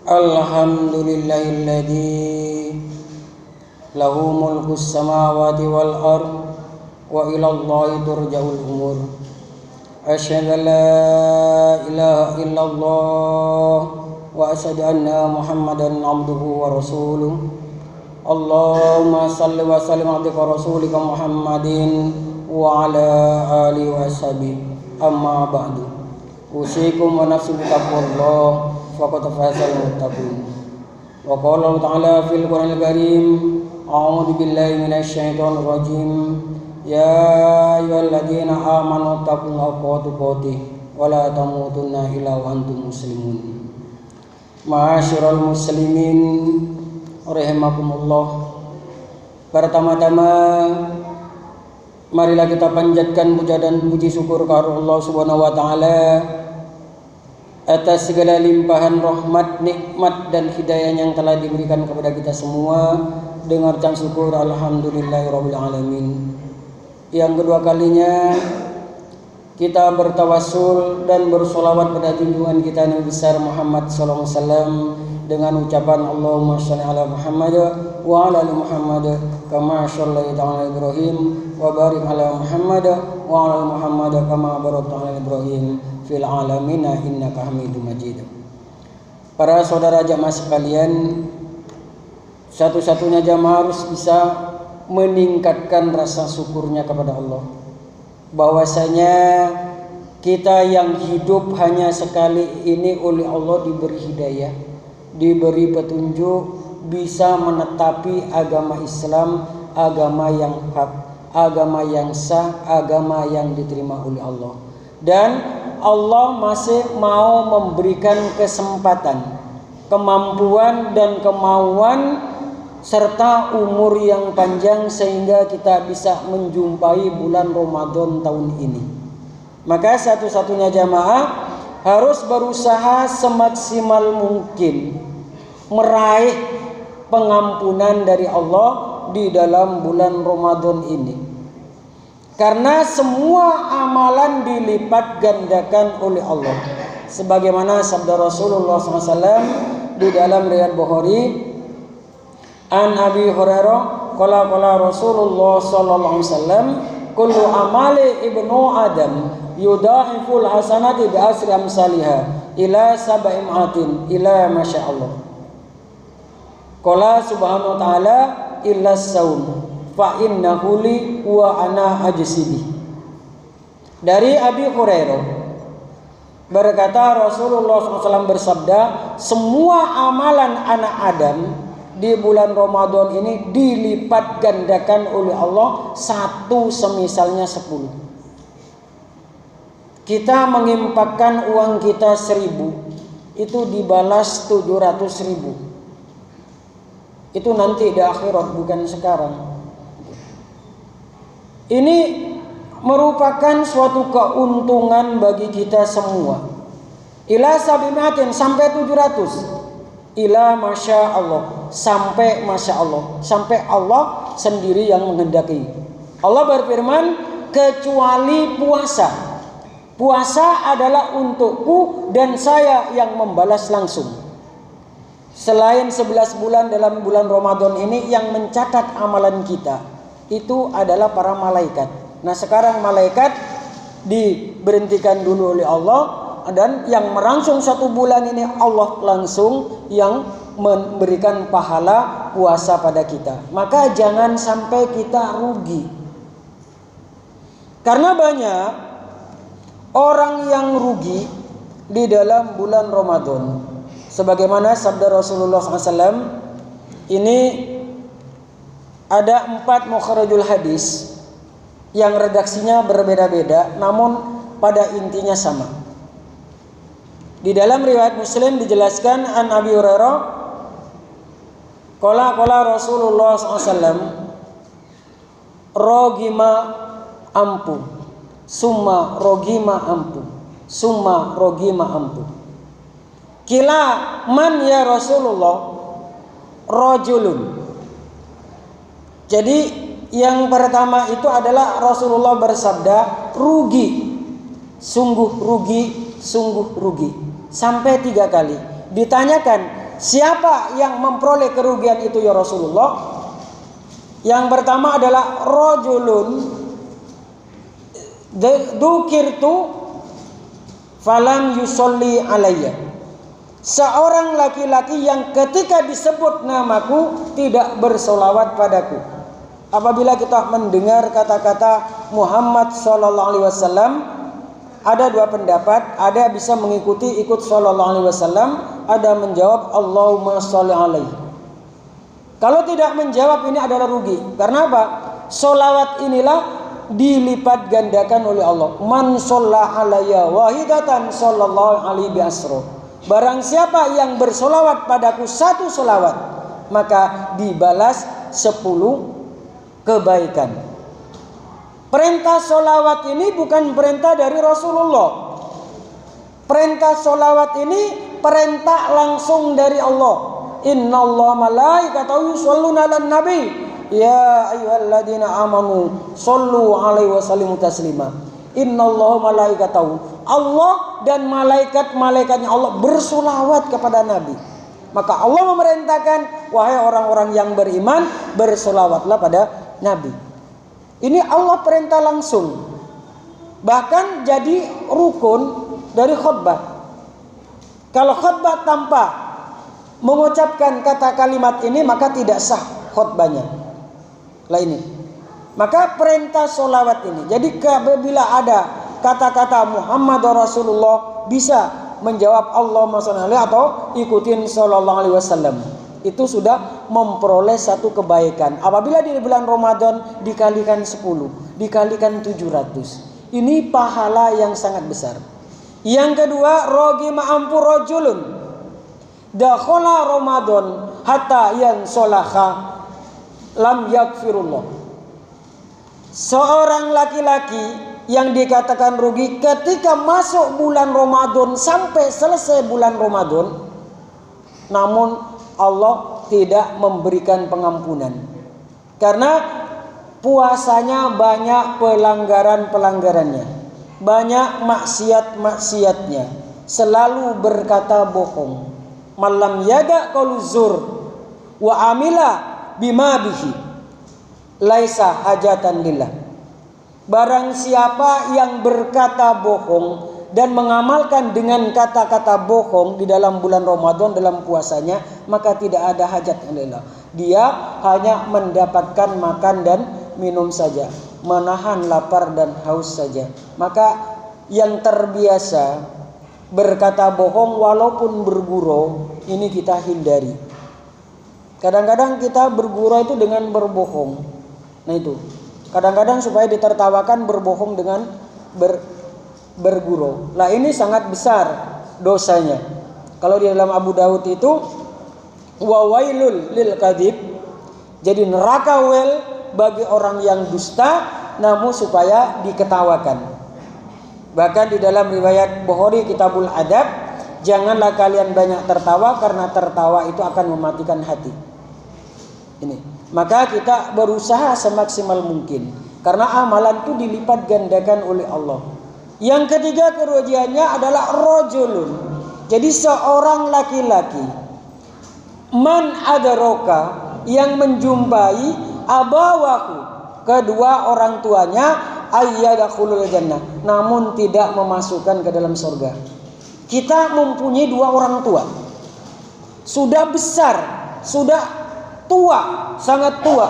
Alhamdulillahilladzi lahu mulkus samawati wal ard wa ilallahi turja'ul umur. Asyhadu an la ilaha illallah wa asyhadu anna Muhammadan abduhu wa rasuluh. Allahumma salli wa sallim ala rasulika Muhammadin wa ala alihi wa sahbihi. Amma ba'du. Usikum wa nafsi bittaqwallah faqad fazal muttaqin. Wa qala ta'ala fil Qur'anil Karim, a'udzu billahi minasyaitonir rajim. Ya ayyuhalladzina amanu taqullaha haqqa tuqatih wa la tamutunna illa wa antum muslimun. Ma'asyiral muslimin rahimakumullah. Pertama-tama marilah kita panjatkan puja dan puji syukur kepada Allah Subhanahu wa taala atas segala limpahan rahmat, nikmat dan hidayah yang telah diberikan kepada kita semua. Dengan ucapan syukur alhamdulillahirabbil alamin. Yang kedua kalinya kita bertawassul dan bersolawat pada junjungan kita Nabi besar Muhammad sallallahu alaihi wasallam dengan ucapan Allahumma shalli ala Muhammad wa ala ali Muhammad kama shallaita ala Ibrahim wa barik ala Muhammad wa ala ali Muhammad kama barakta ala Ibrahim fil alamin innaka Hamidum Majid. Para saudara jamaah sekalian, satu-satunya jamaah harus bisa meningkatkan rasa syukurnya kepada Allah, bahwasanya kita yang hidup hanya sekali ini oleh Allah diberi hidayah, diberi petunjuk, bisa menetapi agama Islam, agama yang hak, agama yang sah, agama yang diterima oleh Allah. Dan Allah masih mau memberikan kesempatan, kemampuan dan kemauan serta umur yang panjang sehingga kita bisa menjumpai bulan Ramadan tahun ini. Maka satu-satunya jamaah harus berusaha semaksimal mungkin meraih pengampunan dari Allah di dalam bulan Ramadan ini. Karena semua amalan dilipat gandakan oleh Allah. Sebagaimana sabda Rasulullah SAW di dalam riwayat Bukhari, an Abi Hurairah qala Rasulullah sallallahu alaihi wasallam, kullu amali ibnu adam yudha'iful hasanati bi asri amsalha ila sab'i ma'atin ila masyaallah. Qala subhanahu wa ta'ala illa saum fa innahu li wa ana ajsibi. Dari Abi Hurairah berkata Rasulullah SAW bersabda, semua amalan anak Adam di bulan Ramadan ini dilipat gandakan oleh Allah satu semisalnya 10. Kita menginfakkan uang kita 1.000, itu dibalas 700.000. Itu nanti di akhirat, bukan sekarang. Ini merupakan suatu keuntungan bagi kita semua. Ila sabimatin sampai 700. Ila masya Allah, sampai masya Allah, sampai Allah sendiri yang menghendaki. Allah berfirman, kecuali puasa. Puasa adalah untukku dan saya yang membalas langsung. Selain 11 bulan dalam bulan Ramadan ini yang mencatat amalan kita, itu adalah para malaikat. Nah sekarang malaikat diberhentikan dulu oleh Allah, dan yang merangsung 1 bulan ini Allah langsung yang memberikan pahala puasa pada kita. Maka jangan sampai kita rugi. Karena banyak orang yang rugi di dalam bulan Ramadan. Sebagaimana sabda Rasulullah SAW, ini ada 4 mukharajul hadis yang redaksinya berbeda-beda, namun pada intinya sama. Di dalam riwayat Muslim dijelaskan an Abi Hurairah qala Rasulullah SAW, rogima ampu, summa rogima ampu, summa rogima ampu. Kila man ya Rasulullah, rajulun. Jadi yang pertama itu adalah Rasulullah bersabda, rugi, sungguh rugi, sungguh rugi. Sampai 3 kali. Ditanyakan, siapa yang memperoleh kerugian itu ya Rasulullah? Yang pertama adalah rajulun dzukirtu falam yusolli alayya. Seorang laki-laki yang ketika disebut namaku tidak bersolawat padaku. Apabila kita mendengar kata-kata Muhammad sallallahu alaihi wasallam, ada dua pendapat, ada bisa mengikuti ikut sallallahu alaihi wasallam, ada menjawab Allahumma sholli alaihi. Kalau tidak menjawab ini adalah rugi. Karena apa? Solawat inilah dilipat gandakan oleh Allah. Man sholla alayya wahidatan sallallahu alaihi bi'asro. Barang siapa yang bersolawat padaku satu solawat, maka dibalas 10 kebaikan. Perintah solawat ini bukan perintah dari Rasulullah. Perintah solawat ini perintah langsung dari Allah. Innallaha malaikatahu yusholluna 'alan nabi ya ayyuhalladzina amanu shollu 'alaihi wa sallimu taslima. Innallaha malaikatahu, Allah dan malaikat-malaikatnya Allah bersolawat kepada Nabi. Maka Allah memerintahkan, wahai orang-orang yang beriman, bersolawatlah pada Nabi. Ini Allah perintah langsung. Bahkan jadi rukun dari khutbah. Kalau khutbah tanpa mengucapkan kata kalimat ini, maka tidak sah khutbahnya. Lah ini. Maka perintah solawat ini. Jadi apabila ada kata-kata Muhammad Rasulullah, bisa menjawab Allahumma sholli alaihi atau ikutin sallallahu alaihi wasallam. Itu sudah memperoleh satu kebaikan. Apabila di bulan Ramadan dikalikan 10, dikalikan 700. Ini pahala yang sangat besar. Yang kedua, rogima ampu rojulun dakhala Ramadan hatta yan solaha lam yakfirullah. Seorang laki-laki yang dikatakan rugi ketika masuk bulan Ramadan sampai selesai bulan Ramadan, namun Allah tidak memberikan pengampunan karena puasanya banyak pelanggaran-pelanggarannya, banyak maksiat-maksiatnya, selalu berkata bohong. Malam yaga qaulu zur wa amila bima bihi laisa hajatan lillah. Barang siapa yang berkata bohong dan mengamalkan dengan kata-kata bohong di dalam bulan Ramadan dalam puasanya, maka tidak ada hajat lillah. Dia hanya mendapatkan makan dan minum saja, menahan lapar dan haus saja. Maka yang terbiasa berkata bohong walaupun bergurau, ini kita hindari. Kadang-kadang kita bergurau itu dengan berbohong. Nah itu, kadang-kadang supaya ditertawakan berbohong dengan bergurau. Lah ini sangat besar dosanya. Kalau di dalam Abu Daud itu wawailul lil kadzib, jadi neraka wel bagi orang yang dusta namun supaya diketawakan. Bahkan di dalam riwayat Bukhari Kitabul Adab, janganlah kalian banyak tertawa karena tertawa itu akan mematikan hati. Ini. Maka kita berusaha semaksimal mungkin karena amalan itu dilipat gandakan oleh Allah. Yang ketiga kerugiannya adalah rajulun. Jadi seorang laki-laki man adraka yang menjumpai abawahu, kedua orang tuanya, ayyadakhulul jannah, namun tidak memasukkan ke dalam surga. Kita mempunyai dua orang tua, sudah besar, sudah tua, sangat tua,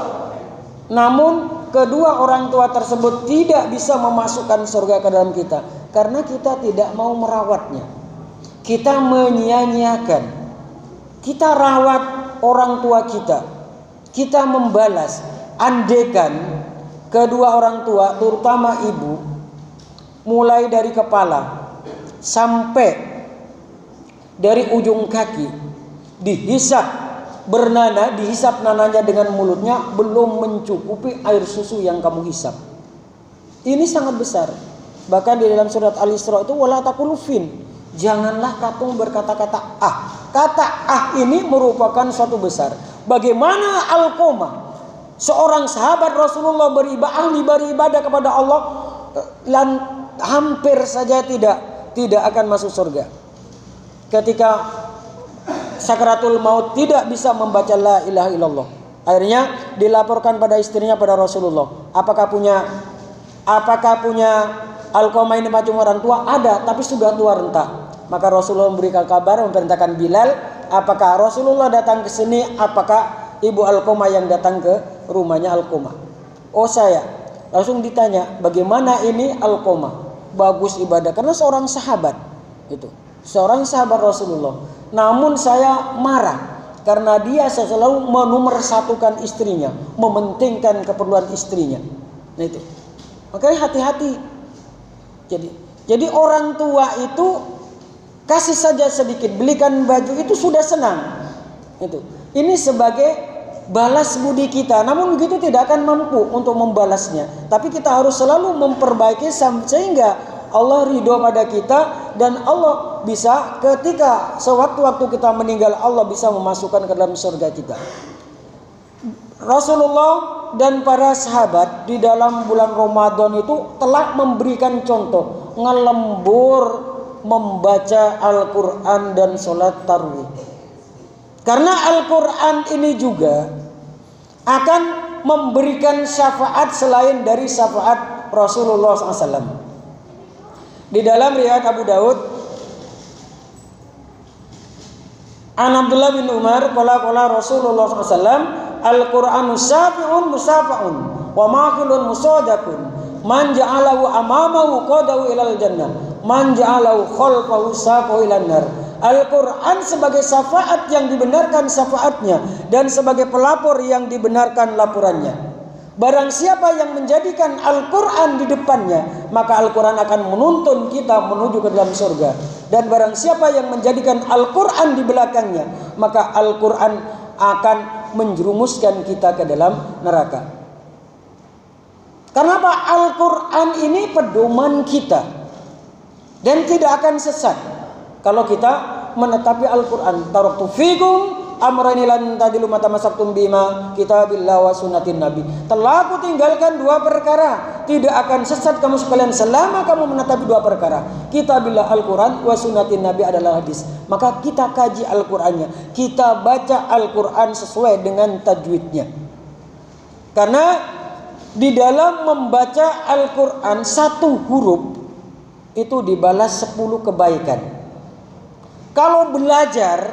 namun kedua orang tua tersebut tidak bisa memasukkan surga ke dalam kita karena kita tidak mau merawatnya. Kita menyia-nyiakan. Kita rawat orang tua kita, kita membalas. Andekan kedua orang tua, terutama ibu, mulai dari kepala sampai dari ujung kaki dihisap, bernanah, dihisap nananya dengan mulutnya, belum mencukupi air susu yang kamu hisap. Ini sangat besar. Bahkan di dalam surat Al-Isra itu wala taqulu fin, janganlah kamu berkata-kata ah. Kata ah ini merupakan suatu besar. Bagaimana Alqamah, seorang sahabat Rasulullah beribadah kepada Allah, dan hampir saja tidak akan masuk surga. Ketika sakaratul maut tidak bisa membaca la ilaha illallah. Akhirnya dilaporkan pada istrinya, pada Rasulullah. Apakah punya Alqamah ini macam orang tua? Ada, tapi sudah tua renta. Maka Rasulullah memberikan kabar, memerintahkan Bilal. Apakah Rasulullah datang ke sini? Apakah ibu Alqamah yang datang ke rumahnya Alqamah? Oh, saya. Langsung ditanya, bagaimana ini Alqamah? Bagus ibadah, karena seorang sahabat itu, seorang sahabat Rasulullah. Namun saya marah karena dia selalu menomorsatukan istrinya, mementingkan keperluan istrinya. Nah itu, makanya hati-hati. Jadi orang tua itu kasih saja sedikit, belikan baju itu sudah senang. Itu, ini sebagai balas budi kita. Namun begitu tidak akan mampu untuk membalasnya. Tapi kita harus selalu memperbaiki sehingga Allah ridho pada kita, dan Allah bisa ketika sewaktu-waktu kita meninggal, Allah bisa memasukkan ke dalam surga kita. Rasulullah dan para sahabat di dalam bulan Ramadan itu telah memberikan contoh ngelembur membaca Al-Quran dan sholat tarawih. Karena Al-Quran ini juga akan memberikan syafaat selain dari syafaat Rasulullah SAW. Di dalam riwayat Abu Daud, an Abdullah bin Umar qala Rasulullah SAW, Al-Qur'anu syafi'un musafa'un wa maqilun musadaqun, man ja'alahu amamahu qadahu ilal jannah, man ja'alahu khalfahu saqahu ilan nar. Al-Quran sebagai syafaat yang dibenarkan syafaatnya, dan sebagai pelapor yang dibenarkan laporannya. Barang siapa yang menjadikan Al-Quran di depannya, maka Al-Quran akan menuntun kita menuju ke dalam surga. Dan barang siapa yang menjadikan Al-Quran di belakangnya, maka Al-Quran akan menjerumuskan kita ke dalam neraka. Kenapa? Al-Quran ini pedoman kita, dan tidak akan sesat kalau kita menetapi Al-Quran. Taraktu fikum amrani lan tadilu ma tamassaktum bima kitabillah wa sunnatin nabi. Telah aku tinggalkan dua perkara, tidak akan sesat kamu sekalian selama kamu menetapi dua perkara. Kitabillah Al-Quran, wa sunnatin nabi adalah hadis. Maka kita kaji Al-Qurannya, kita baca Al-Quran sesuai dengan tajwidnya. Karena di dalam membaca Al-Quran satu huruf itu dibalas 10 kebaikan. Kalau belajar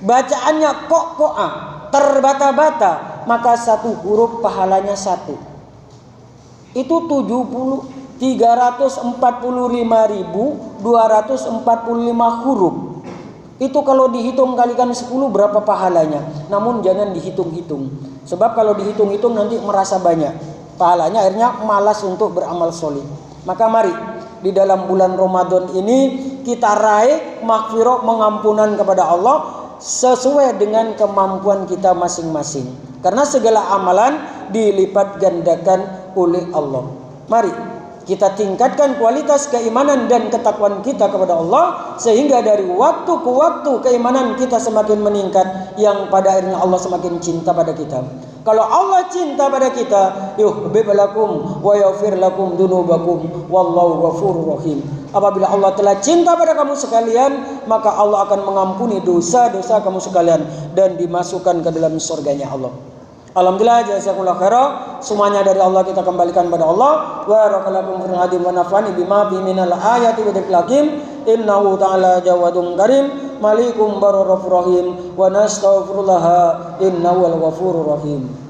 bacaannya kok-ko'ah, terbata-bata, maka satu huruf pahalanya 1. Itu 345.245 huruf. Itu kalau dihitung kalikan 10 berapa pahalanya. Namun jangan dihitung-hitung, sebab kalau dihitung-hitung nanti merasa banyak pahalanya, akhirnya malas untuk beramal soleh. Maka mari di dalam bulan Ramadan ini kita raih maghfirah, mengampunan kepada Allah sesuai dengan kemampuan kita masing-masing. Karena segala amalan dilipat gandakan oleh Allah. Mari kita tingkatkan kualitas keimanan dan ketakwaan kita kepada Allah, sehingga dari waktu ke waktu keimanan kita semakin meningkat, yang pada akhirnya Allah semakin cinta pada kita. Kalau Allah cinta pada kita, yuhbib lakum wa yaghfir lakum dzunubakum wallahu ghafurur rahim. Apabila Allah telah cinta pada kamu sekalian, maka Allah akan mengampuni dosa-dosa kamu sekalian dan dimasukkan ke dalam surganya Allah. Alhamdulillah, jazakumullah khairan. Semuanya dari Allah, kita kembalikan pada Allah. Barakallahu fiikum hadim wa nafani bima fi minal ayati wa dzikril hakim. Innahu ta'ala jawadun karim, malikum bararrahim, wa nastaghfirullah innahu al-ghafurur rahim.